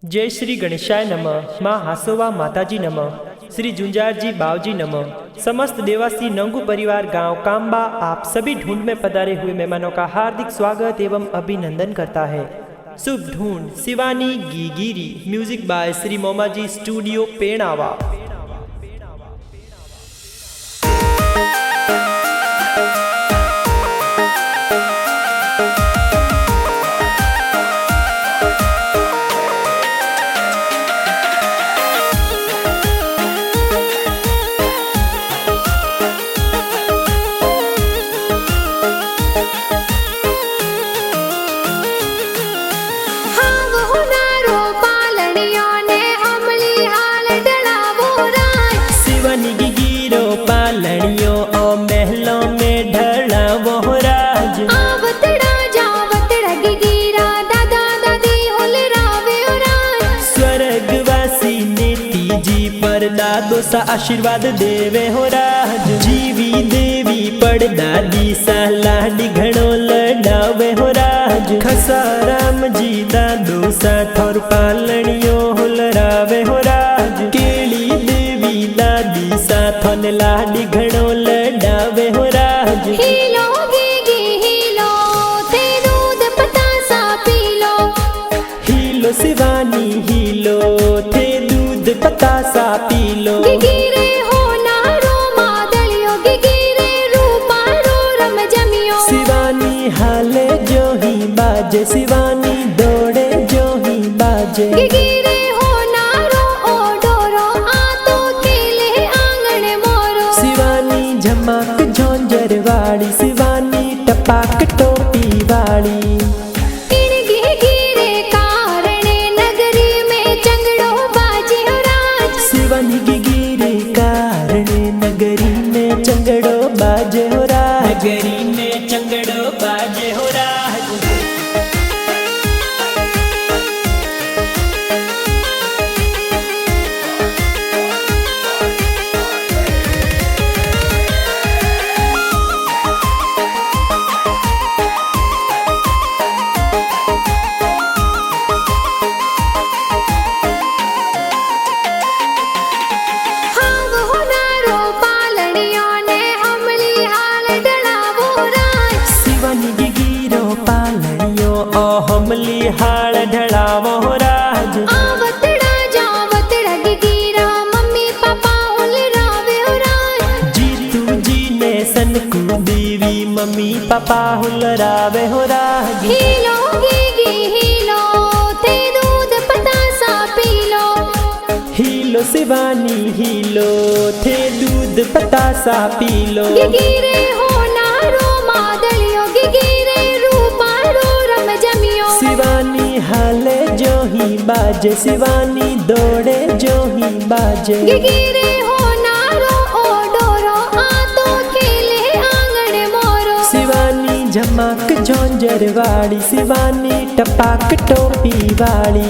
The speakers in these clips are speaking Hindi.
जय श्री गणेशाय नमः। माँ हासोवा माताजी नमः। श्री जुंजारजी बावजी नमः। समस्त देवासी नंगू परिवार गांव काम्बा आप सभी ढूंढ में पधारे हुए मेहमानों का हार्दिक स्वागत एवं अभिनंदन करता है। शुभ ढूंढ शिवानी गिगिरी। Music by Shri Momaji studio पेड़ावा। दादो सा आशीर्वाद देवे हो राज। जीवी देवी पड़दादी सा लाडी घणो लडावे हो राज। खसाराम जी दादो सा थोर पालणियो होलरावे हो राज। केली देवी दादी सा थोन लाडी घणो लडावे हो राज। हीलो गिगी हीलो ते दूध पतासा पीलो। हीलो शिवानी हीलो थे दूध पतासा पीलो। गिगिरे हो नारो मादलियो गिगिरे रूपारो रम जमियो। शिवानी हाले जो ही बाजे शिवानी दौड़े जो ही बाजे। गिगिरे हो नारो ओ डोरो आ तो केले आंगन मोरो। शिवानी झमाक झोंझर वाली शिवानी टपाक टोपी वाली। शिवानी गिगिरे कारणे नगरी में चंगड़ो बाजे हो राज। नगरी में चंगड़ो बाजे हो राज। हमली हाल ढलावो हो राज। आवतड़ा जावतड़ा गिगिरा मम्मी पापा हुलरावे हो राज। जीतू जी ने सनकू देवी मम्मी पापा हुलरावे हो राज। हीलो गिगी हीलो ते दूध पतासा पीलो। हीलो शिवानी हीलो थे दूध पतासा पीलो। गिगिरे हो नारो मादलियो गिगिरे रूपारो रम जमियो। शिवानी हाले जो ही बाजे शिवानी दौड़े जो ही बाजे। गिगिरे हो नारो ओ डोरो आ तो केले आंगन मोरो। शिवानी झमाक झोंझर वाली शिवानी टपाक टोपी वाली।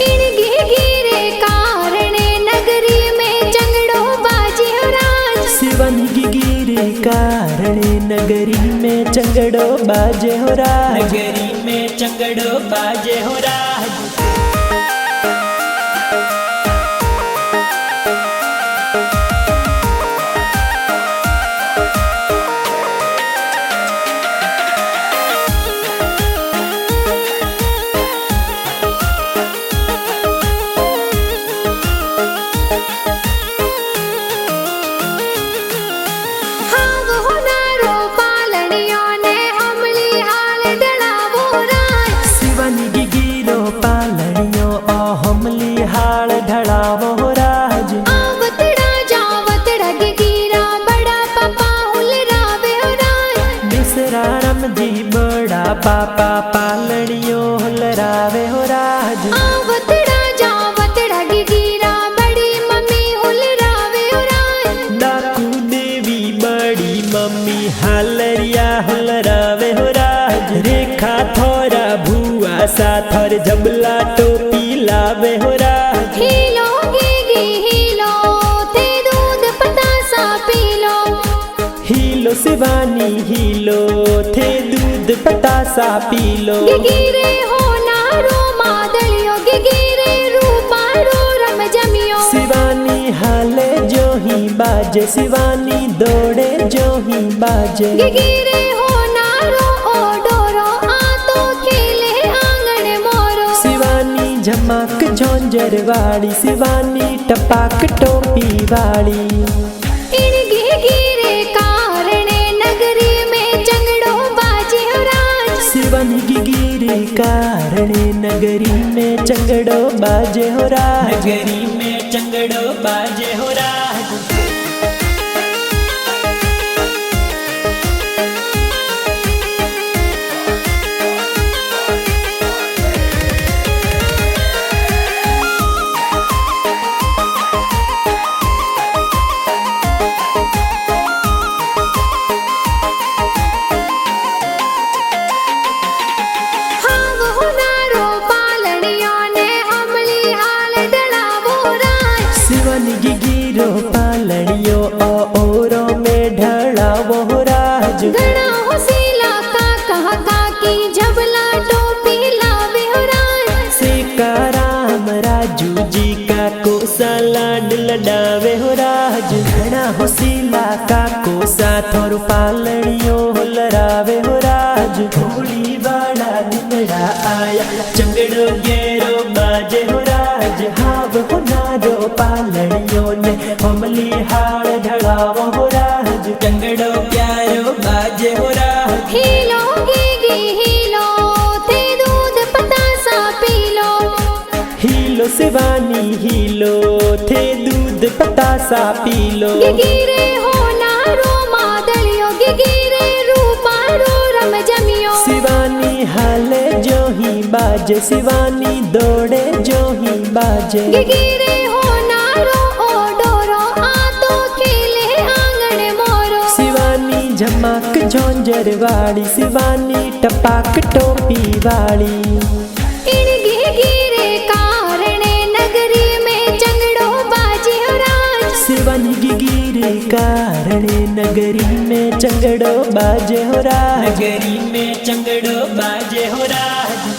इन गिगिरे कारणे नगरी में चंगड़ो बाजे हो राज। शिवानी गिगिरे कारणे नगरी में चंगड़ो बाजे हो राज। नगरी में चंगड़ो बाजे हो राज। पापा पालड़ियो हुलरावे हो राज। आवतड़ा जावतड़ा गिगिरा बड़ी मम्मी हुलरावे हो राज। डाकू देवी बड़ी मम्मी हालरिया हुलरावे हो राज। रेखा थोरा भुआ सा थर जबला टोपी लावे हो राज। हीलो गिगी हीलो थे दूध पतासा पीलो। हीलो शिवानी हीलो थे दूध पतासा पीलो। गिगिरे हो नारो मादलियो गिगिरे गिरे रूपारो रम जमियो शिवानी हाले जो ही बाजे शिवानी दौड़े जो ही बाजे गिरे हो नारो ओ डोरो आ तो खेले आंगन मोरो शिवानी झमाक झोंझर वाली शिवानी टपाक टोपी वाली इनके गिरे कारणे नगरी में चंगड़ो बाजे हो राज शिवानी की गिरे कारणे नगरी में चंगड़ो बाजे हो राज नगरी में चंगड़ो बाजे हो राज शिवानी गिरो पालड़ियो ओरो में ढला वो राज घना होसीला का कहा की झबला टोपी लावे हो राज सीताराम राजू जी का कोसा लाड लडावे हो राज घना होसीला का कोसा थोर पालड़ियो लरावे हो राज होली वाला दिनड़ा आया चंगड़ो गेरो बाजे हो राज हाव हो नारो पालड़ियों ने हमली हाड़ ढड़ाव हो राज चंगड़ो प्यारो बाजे हो राज हीलो गी हीलो थे दूध पतासा पीलो हीलो शिवानी हीलो थे दूध पतासा पीलो गिरे हो नारो मादलियो गिरे रूपारो रम जमियो शिवानी हाले जो ही बाजे शिवानी दौड़े जो ही बाजे गिरे हो नारो ओ डोरो आ तो खेले आंगन मोरो शिवानी झमाक झोंझर वाली शिवानी टपाक टोपी वाली इनके गिरे कारणे नगरी में चंगड़ो बाजे हो राज शिवानी की गिरे कारणे नगरी में चंगड़ो बाजे हो राज नगरी में चंगड़ो बाजे हो राज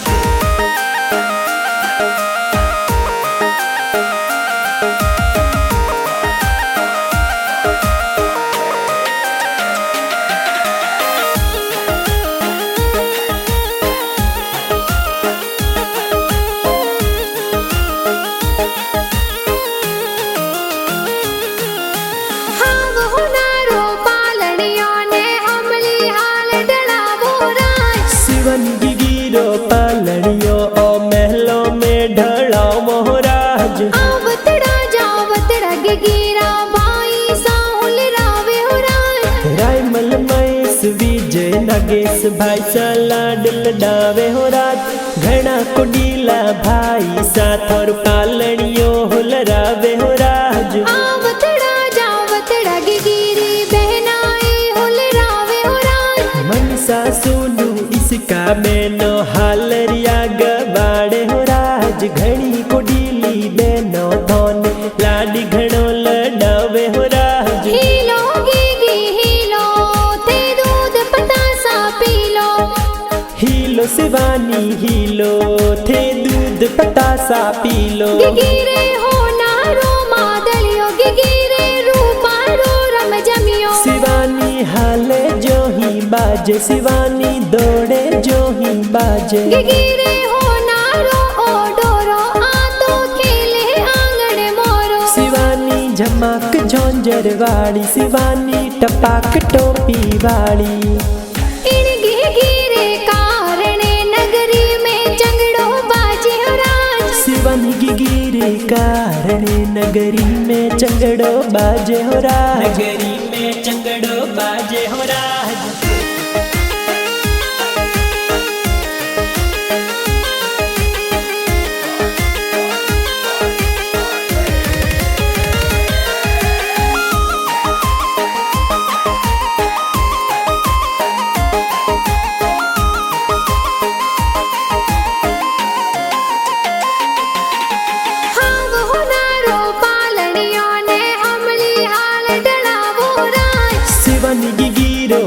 शिवानी गिरो पालड़ियो ओ महलों में ढला मोहराज आवतड़ा जावतड़ा गिरा भाई साहुल रावे हो राज रायमल महेश विजय नागेश भाई सा लाड लडावे हो राज घना कुडीला भाई साथ और पालड़ियो लरावे हो राज आवतड़ा जावतड़ा गिरी बहनाए हुल रावे हो राज मनसा सोनू इसका बेनो हालरिया गवाड़े हो राज घड़ी कुडीली बेनो धोन लाडी घड़ो लडावे हो राज हीलो गी हीलो थे दूध पतासा पीलो हीलो शिवानी हीलो थे दूध पतासा पीलो गिरे हो नारो मादलियो गिरे रूपारो रम जमियो शिवानी हाले जो ही बाजे शिवानी दौड़े जो ही बाजे गिरे हो नारो ओ डोरो आ तो खेले आंगन मोरो शिवानी झमाक झोंझर वाली शिवानी टपाक टोपी वाली इनके गिरे कारणे नगरी में चंगड़ो बाजे हो राज शिवानी की गिरे कारणे नगरी में चंगड़ो बाजे हो राज नगरी में चंगड़ो बाजे हो राज शिवानी गिरो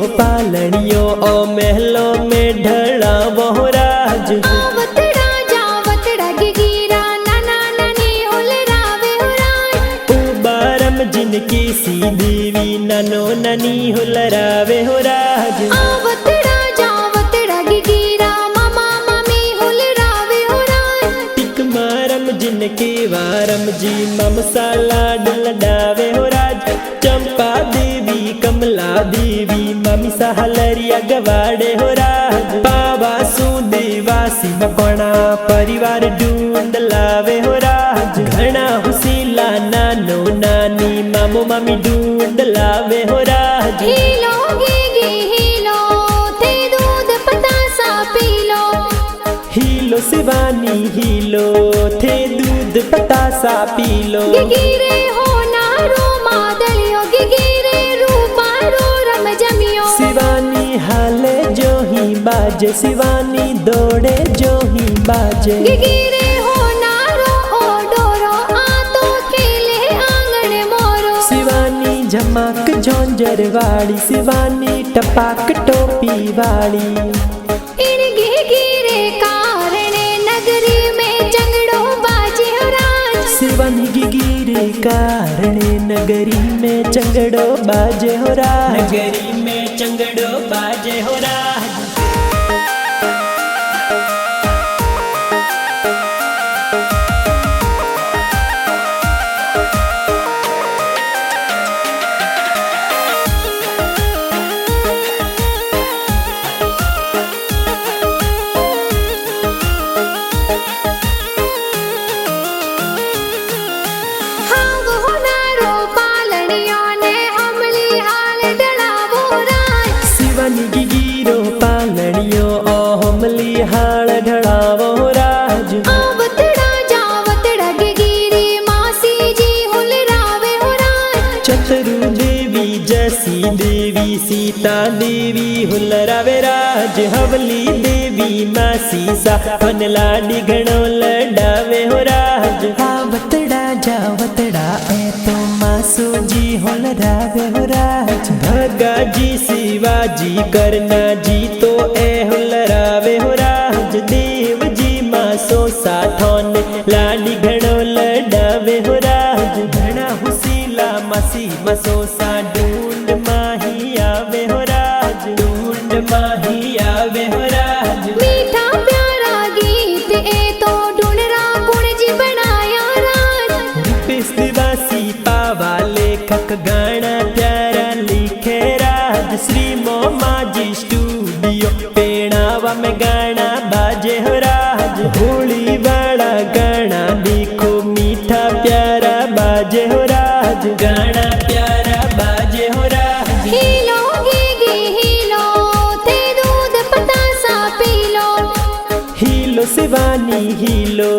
जिनकी सी देवी नानो ननी हुलरावे हो राज। आवतड़ा जावतड़ा गिगिरा मामा मामी हुलरावे हो राज। टिक मारम जिनके वारम जी ममसाला डलडावे हो राज। चंपा देवी कमला देवी ममी सहलरिया गवाड़े हो राज। बाबा सुदेवासी मपणा परिवार ढूंढ लावे हो राज। घना हुसीला नानो नानी मामो मामी ढूंढ लावे हो राज। हीलो गिगी हीलो थे दूध पतासा पीलो। हीलो शिवानी हीलो थे दूध पतासा पीलो। गिगिरे हो नारो मादलियो गिगिरे रूपा रो रम जमियो। शिवानी हाले जो ही बाजे शिवानी दौड़े जो ही बाजे। गिगिरे हो नारो ओ डोरो आ तो खेले आंगन मोरो। शिवानी झमाक झोंझर वाली शिवानी टपाक टोपी वाली। इन गिगिरे कारणे नगरी में चंगड़ो बाजे हो राज। शिवानी गिगिरे कारणे नगरी में चंगड़ो बाजे हो राज। नगरी में चंगड़ो बाजे हो राज। हाव हो नारो पालनियों ने हमली हाल डलावो राज। शिवानी गिगिरो पालनियो ओ हमली हाल ढड़ावो राज। आवतड़ा जावतड़ा गिगिरी मासी जी हुलरावे हो राज। चतुरु देवी जैसी देवी सीता देवी हुलरावे राज। हवली देवी मासी सा फन लाडी घणो लडावे हो राज। आवतड़ा जावतड़ा ए तो मासो जी हुलरावे हो राज। भगा जी शिवाजी करना जी तो ए हुलरावे हो राज। देव जी मासो साथोन लाडी घणो लडावे हो राज। घणा हुसीला मासी मसो सा ढूंढ माही आवे हो राज। ढूंढ माही आवे हो राज। मीठा प्यारा गीत ए तो ढूंढरा गुण जी बनाया राज। दिवासी पावा लेखक गाना प्यारा लिखे राज। श्री मोमा जी स्टूडियो पेड़ावा में गाना बाजे हो राज। होली वाला गाना देखो मीठा प्यारा बाजे हो राज। गाना प्यारा बाजे हो राज। हीलो गिगी हीलो थे दूध पतासा पीलो। हीलो शिवानी हीलो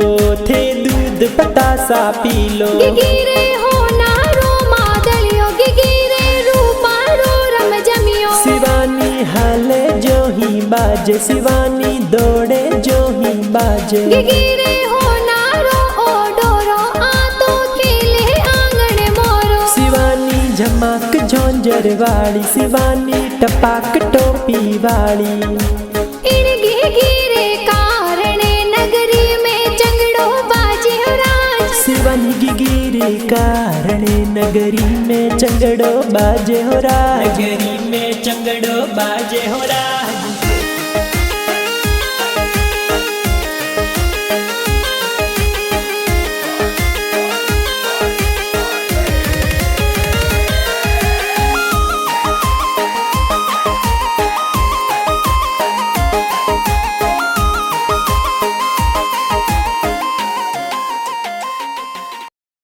थे दूध पतासा पीलो। गिगिरे हो नारो मादलियो गिगिरे रूपा रो रम जमियो। शिवानी हाले जो ही बाजे शिवानी दौड़े जो ही बाजे। गिगिरे हो नारो ओ डोरो आ तो खेले आंगन मोरो। शिवानी झमाक झोंझर वाली शिवानी टपाक टोपी वाली। इन गिगिरे कारणे नगरी में चंगड़ो बाजे हो राज। शिवानी गिगिरे कारणे नगरी में चंगड़ो बाजे हो राज। नगरी में चंगड़ो बाजे हो राज।